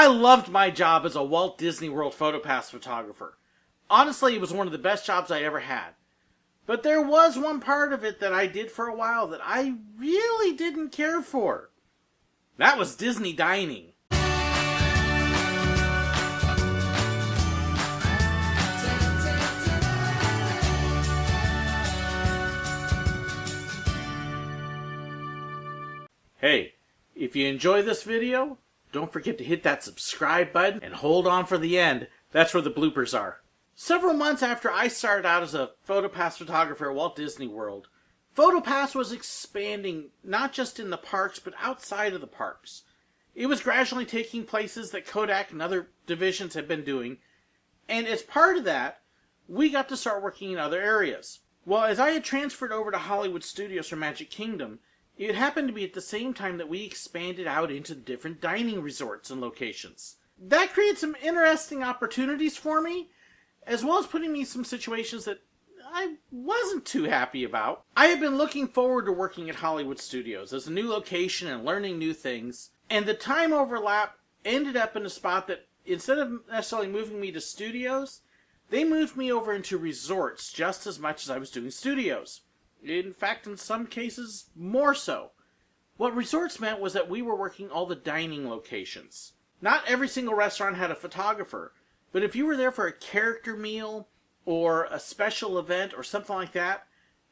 I loved my job as a Walt Disney World PhotoPass photographer. Honestly, it was one of the best jobs I ever had. But there was one part of it that I did for a while that I really didn't care for. That was Disney dining. Hey, if you enjoy this video, don't forget to hit that subscribe button and hold on for the end. That's where the bloopers are. Several months after I started out as a PhotoPass photographer at Walt Disney World, PhotoPass was expanding not just in the parks but outside of the parks. It was gradually taking places that Kodak and other divisions had been doing, and as part of that, we got to start working in other areas. Well, as I had transferred over to Hollywood Studios from Magic Kingdom, it happened to be at the same time that we expanded out into different dining resorts and locations. That created some interesting opportunities for me, as well as putting me in some situations that I wasn't too happy about. I had been looking forward to working at Hollywood Studios as a new location and learning new things, and the time overlap ended up in a spot that, instead of necessarily moving me to studios, they moved me over into resorts just as much as I was doing studios. In fact, in some cases, more so. What resorts meant was that we were working all the dining locations. Not every single restaurant had a photographer, but if you were there for a character meal or a special event or something like that,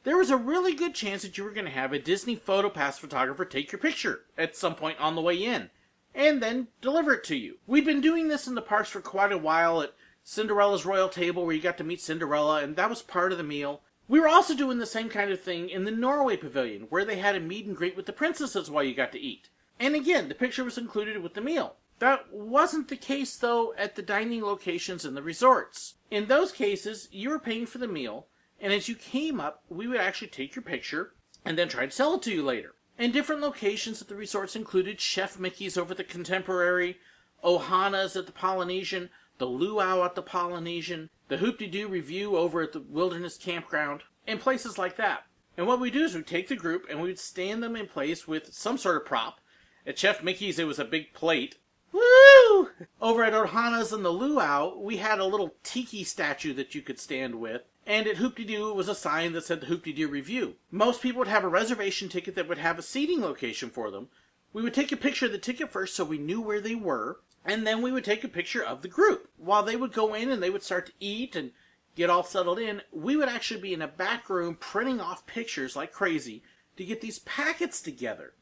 there was a really good chance that you were going to have a Disney PhotoPass photographer take your picture at some point on the way in, and then deliver it to you. We'd been doing this in the parks for quite a while at Cinderella's Royal Table, where you got to meet Cinderella, and that was part of the meal. We were also doing the same kind of thing in the Norway Pavilion, where they had a meet and greet with the princesses while you got to eat. And again, the picture was included with the meal. That wasn't the case, though, at the dining locations in the resorts. In those cases, you were paying for the meal, and as you came up, we would actually take your picture and then try to sell it to you later. And different locations at the resorts included Chef Mickey's over at the Contemporary, Ohana's at the Polynesian, the Luau at the Polynesian, the Hoop-de-Doo Review over at the Wilderness Campground, and places like that. And what we do is we take the group and we would stand them in place with some sort of prop. At Chef Mickey's, it was a big plate. Woo! Over at Ohana's and the Luau, we had a little tiki statue that you could stand with. And at Hoop-de-Doo, it was a sign that said the Hoop-de-Doo Review. Most people would have a reservation ticket that would have a seating location for them. We would take a picture of the ticket first so we knew where they were, and then we would take a picture of the group. While they would go in and they would start to eat and get all settled in, we would actually be in a back room printing off pictures like crazy to get these packets together.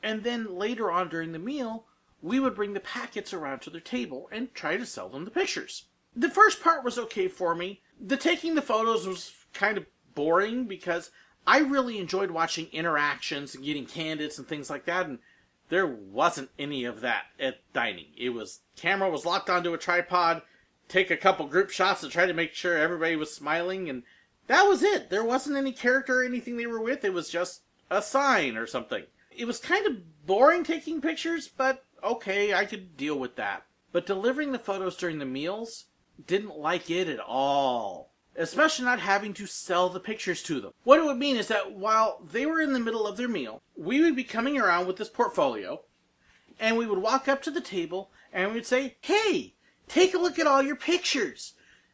And then later on during the meal, we would bring the packets around to their table and try to sell them the pictures. The first part was okay for me. The taking the photos was kind of boring because I really enjoyed watching interactions and getting candidates and things like that, and there wasn't any of that at dining. It was, camera was locked onto a tripod, take a couple group shots to try to make sure everybody was smiling, and that was it. There wasn't any character or anything they were with. It was just a sign or something. It was kind of boring taking pictures, but okay, I could deal with that. But delivering the photos during the meals, didn't like it at all. Especially not having to sell the pictures to them. What it would mean is that while they were in the middle of their meal, we would be coming around with this portfolio, and we would walk up to the table, and we would say, hey, take a look at all your pictures.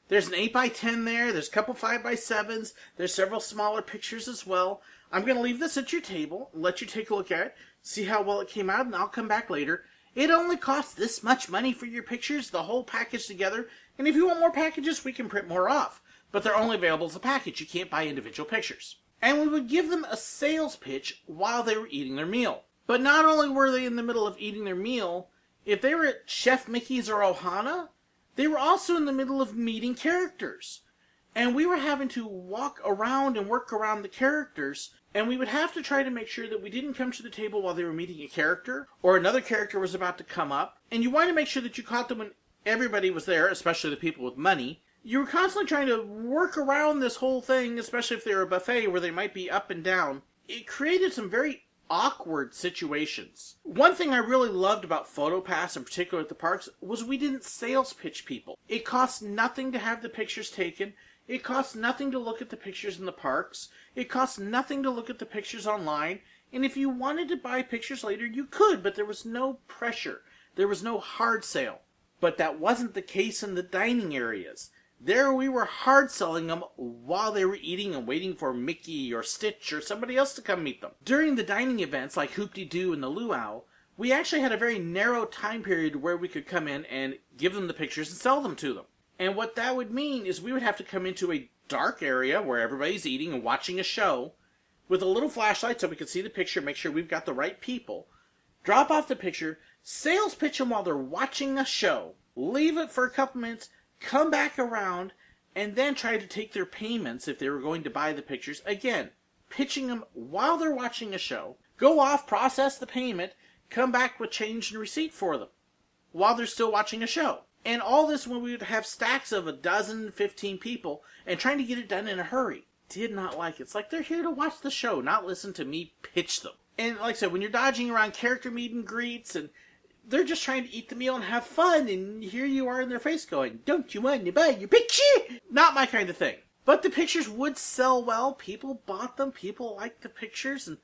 There's an 8x10 there, there's a couple 5x7s, there's several smaller pictures as well. I'm going to leave this at your table, let you take a look at it, see how well it came out, and I'll come back later. It only costs this much money for your pictures, the whole package together, and if you want more packages, we can print more off. But they're only available as a package. You can't buy individual pictures. And we would give them a sales pitch while they were eating their meal. But not only were they in the middle of eating their meal, if they were at Chef Mickey's or Ohana, they were also in the middle of meeting characters. And we were having to walk around and work around the characters, and we would have to try to make sure that we didn't come to the table while they were meeting a character, or another character was about to come up. And you wanted to make sure that you caught them when everybody was there, especially the people with money. You were constantly trying to work around this whole thing, especially if they were a buffet where they might be up and down. It created some very awkward situations. One thing I really loved about PhotoPass, in particular at the parks, was we didn't sales pitch people. It cost nothing to have the pictures taken. It cost nothing to look at the pictures in the parks. It cost nothing to look at the pictures online. And if you wanted to buy pictures later, you could, but there was no pressure. There was no hard sale. But that wasn't the case in the dining areas. There we were hard selling them while they were eating and waiting for Mickey or Stitch or somebody else to come meet them. During the dining events like Hoop-Dee-Doo and the Luau, we actually had a very narrow time period where we could come in and give them the pictures and sell them to them. And what that would mean is we would have to come into a dark area where everybody's eating and watching a show with a little flashlight so we can see the picture, make sure we've got the right people, drop off the picture, sales pitch them while they're watching a show, leave it for a couple minutes, come back around, and then try to take their payments if they were going to buy the pictures. Again, pitching them while they're watching a show, go off, process the payment, come back with change and receipt for them while they're still watching a show. And all this when we would have stacks of 12, 15 people and trying to get it done in a hurry. Did not like it. It's like they're here to watch the show, not listen to me pitch them. And like I said, when you're dodging around character meet and greets and they're just trying to eat the meal and have fun, and here you are in their face going, "Don't you want to buy your picture?" Not my kind of thing. But the pictures would sell well. People bought them. People liked the pictures. And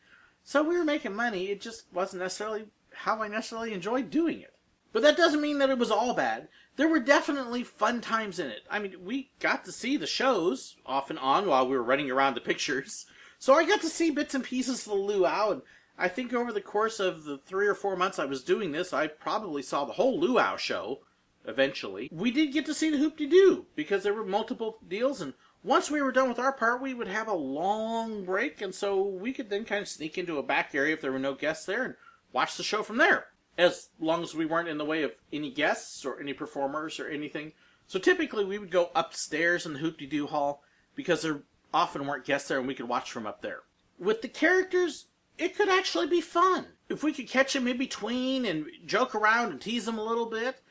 so we were making money. It just wasn't necessarily how I necessarily enjoyed doing it. But that doesn't mean that it was all bad. There were definitely fun times in it. I mean, we got to see the shows off and on while we were running around the pictures. So I got to see bits and pieces of the Luau, and I think over the course of the 3 or 4 months I was doing this, I probably saw the whole Luau show, eventually. We did get to see the Hoop-Dee-Doo, because there were multiple deals, and once we were done with our part, we would have a long break, and so we could then kind of sneak into a back area if there were no guests there, and watch the show from there. As long as we weren't in the way of any guests, or any performers, or anything. So typically we would go upstairs in the Hoop-Dee-Doo hall, because there often weren't guests there, and we could watch from up there. With the characters, it could actually be fun. If we could catch them in between and joke around and tease them a little bit,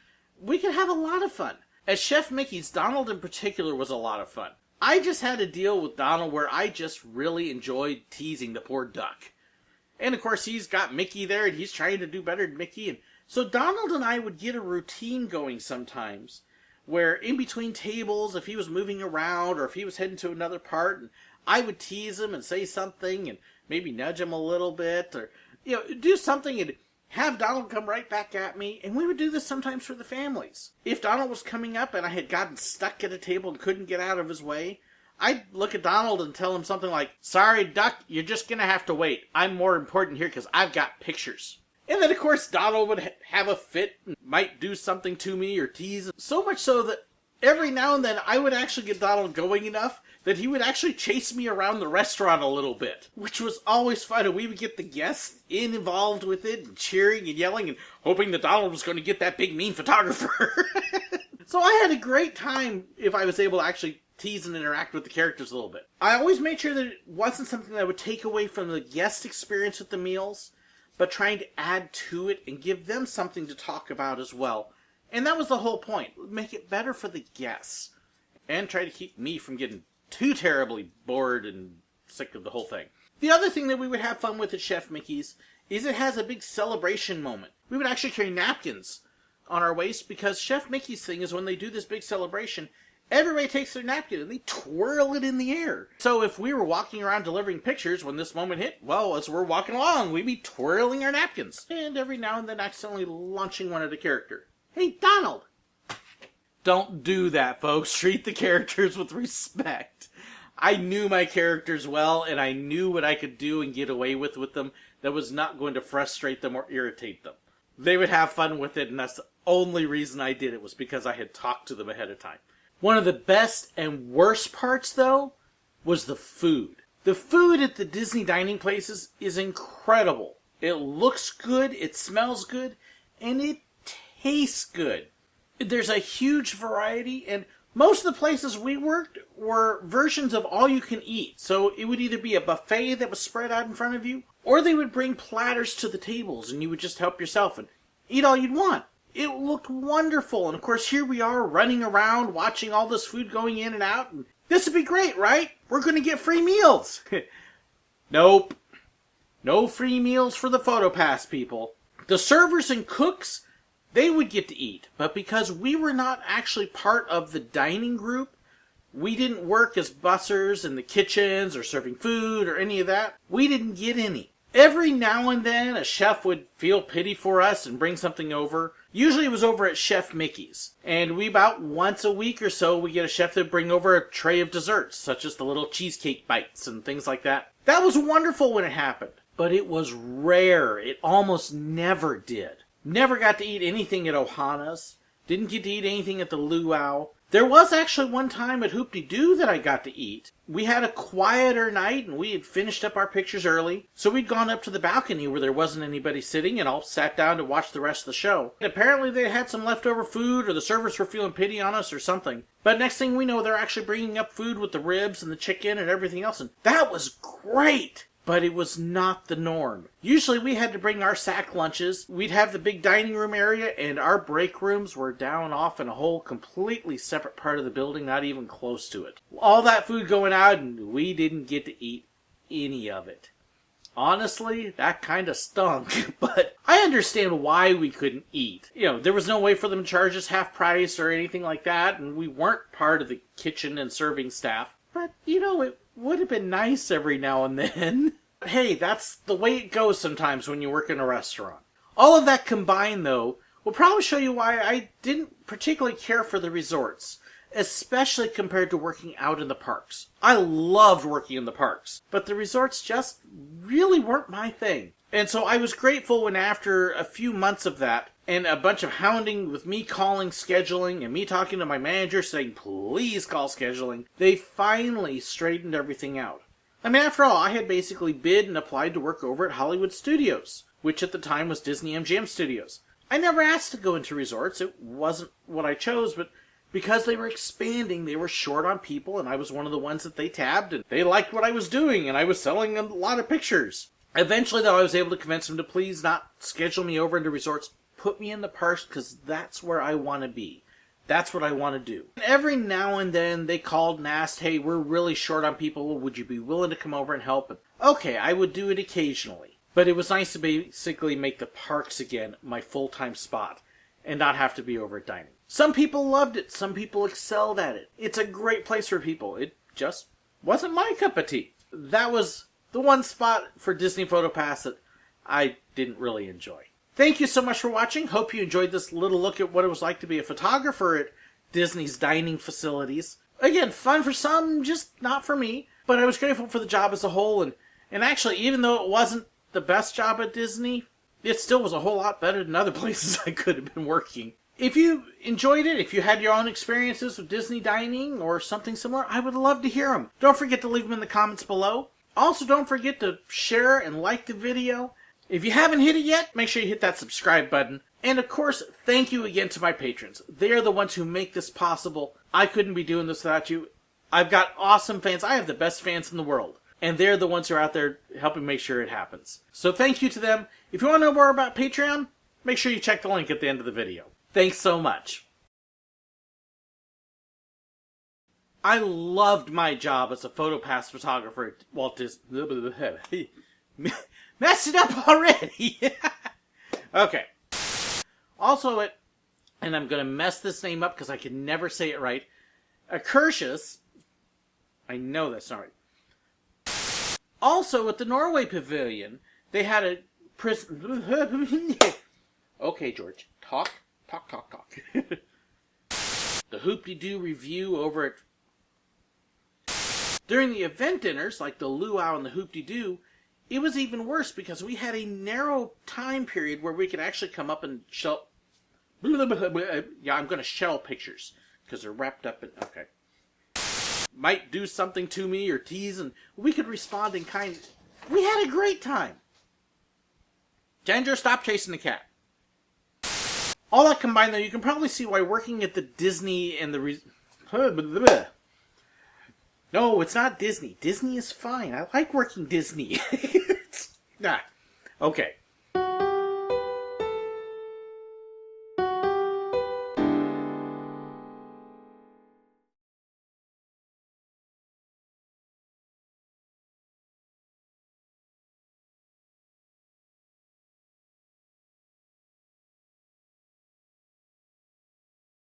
we could have a lot of fun. As Chef Mickey's, Donald in particular was a lot of fun. I just had a deal with Donald where I just really enjoyed teasing the poor duck. And of course he's got Mickey there and he's trying to do better than Mickey. And so Donald and I would get a routine going sometimes where in between tables, if he was moving around or if he was heading to another part, and I would tease him and say something and maybe nudge him a little bit, or do something and have Donald come right back at me. And we would do this sometimes for the families. If Donald was coming up and I had gotten stuck at a table and couldn't get out of his way, I'd look at Donald and tell him something like, "Sorry, Duck, you're just gonna have to wait. I'm more important here because I've got pictures." And then, of course, Donald would have a fit and might do something to me or tease. So much so that every now and then I would actually get Donald going enough that he would actually chase me around the restaurant a little bit, which was always fun. And we would get the guests involved with it and cheering and yelling and hoping that Donald was going to get that big mean photographer. So I had a great time if I was able to actually tease and interact with the characters a little bit. I always made sure that it wasn't something that would take away from the guest experience with the meals, but trying to add to it and give them something to talk about as well. And that was the whole point. Make it better for the guests. And try to keep me from getting too terribly bored and sick of the whole thing. The other thing that we would have fun with at Chef Mickey's is it has a big celebration moment. We would actually carry napkins on our waist because Chef Mickey's thing is when they do this big celebration, everybody takes their napkin and they twirl it in the air. So if we were walking around delivering pictures when this moment hit, well, as we're walking along, we'd be twirling our napkins. And every now and then accidentally launching one at a character. "Hey, Donald!" Don't do that, folks. Treat the characters with respect. I knew my characters well, and I knew what I could do and get away with them that was not going to frustrate them or irritate them. They would have fun with it, and that's the only reason I did it was because I had talked to them ahead of time. One of the best and worst parts, though, was the food. The food at the Disney dining places is incredible. It looks good, it smells good, and it tastes good. There's a huge variety, and most of the places we worked were versions of all you can eat. So it would either be a buffet that was spread out in front of you, or they would bring platters to the tables, and you would just help yourself and eat all you'd want. It looked wonderful, and of course here we are running around watching all this food going in and out, and this would be great, right? We're going to get free meals. Nope. No free meals for the PhotoPass people. The servers and cooks, they would get to eat, but because we were not actually part of the dining group, we didn't work as bussers in the kitchens or serving food or any of that. We didn't get any. Every now and then a chef would feel pity for us and bring something over, Usually it was over at Chef Mickey's. And we about once a week or so, we get a chef that bring over a tray of desserts, such as the little cheesecake bites and things like that. That was wonderful when it happened. But it was rare. It almost never did. Never got to eat anything at Ohana's. Didn't get to eat anything at the Luau. There was actually one time at Hoop-de-Doo that I got to eat. We had a quieter night and we had finished up our pictures early. So we'd gone up to the balcony where there wasn't anybody sitting and all sat down to watch the rest of the show. And apparently they had some leftover food or the servers were feeling pity on us or something. But next thing we know, they're actually bringing up food with the ribs and the chicken and everything else. And that was great! But it was not the norm. Usually we had to bring our sack lunches. We'd have the big dining room area, and our break rooms were down off in a whole completely separate part of the building, not even close to it. All that food going out, and we didn't get to eat any of it. Honestly, that kind of stunk, but I understand why we couldn't eat. You know, there was no way for them to charge us half price or anything like that, and we weren't part of the kitchen and serving staff. But, you know, it would have been nice every now and then. Hey, that's the way it goes sometimes when you work in a restaurant. All of that combined, though, will probably show you why I didn't particularly care for the resorts, especially compared to working out in the parks. I loved working in the parks, but the resorts just really weren't my thing. And so I was grateful when after a few months of that, and a bunch of hounding with me calling scheduling and me talking to my manager saying, please call scheduling, they finally straightened everything out. I mean, after all, I had basically bid and applied to work over at Hollywood Studios, which at the time was Disney MGM Studios. I never asked to go into resorts. It wasn't what I chose, but because they were expanding, they were short on people, and I was one of the ones that they tabbed, and they liked what I was doing, and I was selling a lot of pictures. Eventually, though, I was able to convince them to please not schedule me over into resorts. Put me in the parks, because that's where I want to be. That's what I want to do. And every now and then, they called and asked, hey, we're really short on people. Would you be willing to come over and help? And okay, I would do it occasionally. But it was nice to basically make the parks again my full-time spot and not have to be over at dining. Some people loved it. Some people excelled at it. It's a great place for people. It just wasn't my cup of tea. That was the one spot for Disney PhotoPass that I didn't really enjoy. Thank you so much for watching. Hope you enjoyed this little look at what it was like to be a photographer at Disney's dining facilities. Again, fun for some, just not for me. But I was grateful for the job as a whole. And actually, even though it wasn't the best job at Disney, it still was a whole lot better than other places I could have been working. If you enjoyed it, if you had your own experiences with Disney dining or something similar, I would love to hear them. Don't forget to leave them in the comments below. Also, don't forget to share and like the video. If you haven't hit it yet, make sure you hit that subscribe button. And of course, thank you again to my patrons. They are the ones who make this possible. I couldn't be doing this without you. I've got awesome fans. I have the best fans in the world. And they're the ones who are out there helping make sure it happens. So thank you to them. If you want to know more about Patreon, make sure you check the link at the end of the video. Thanks so much. I loved my job as a PhotoPass photographer at Walt Disney. Messed it up already! Okay. Also, and I'm going to mess this name up because I can never say it right. Akershus. I know that's not right. Also, at the Norway Pavilion, they had a prison. Okay, George. Talk. The Hoop-de-Doo review over at... During the event dinners, like the Luau and the Hoop-de-Doo, it was even worse because we had a narrow time period where we could actually come up and shell... Yeah, I'm going to shell pictures because they're wrapped up in... Okay. Might do something to me or tease, and we could respond in kind... We had a great time. Ginger, stop chasing the cat. All that combined, though, you can probably see why working at the Disney and the... No, it's not Disney. Disney is fine. I like working Disney. Nah. Okay.